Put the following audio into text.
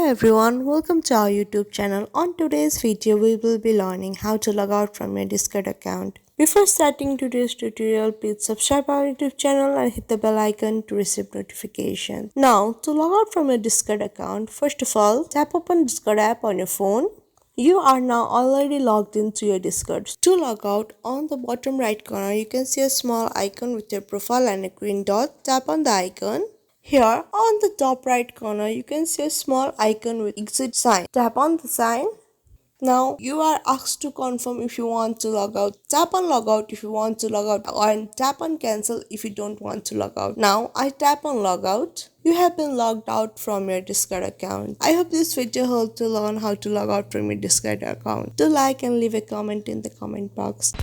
everyone, welcome to our YouTube channel. On today's video, we will be learning how to log out from your Discord account. Before starting today's tutorial, please subscribe our YouTube channel and hit the bell icon to receive notifications. Now, to log out from your Discord account, first of all, tap open Discord app on your phone. You are now already logged into your Discord. To log out, on the bottom right corner, you can see a small icon with your profile and a green dot. Tap on the icon. Here on the top right corner, you can see a small icon with exit sign. Tap on the sign. Now you are asked to confirm if you want to log out. Tap on log out if you want to log out and tap on cancel if you don't want to log out. Now I tap on log out. You have been logged out from your Discord account. I hope this video helped to learn how to log out from your Discord account. Do like and leave a comment in the comment box.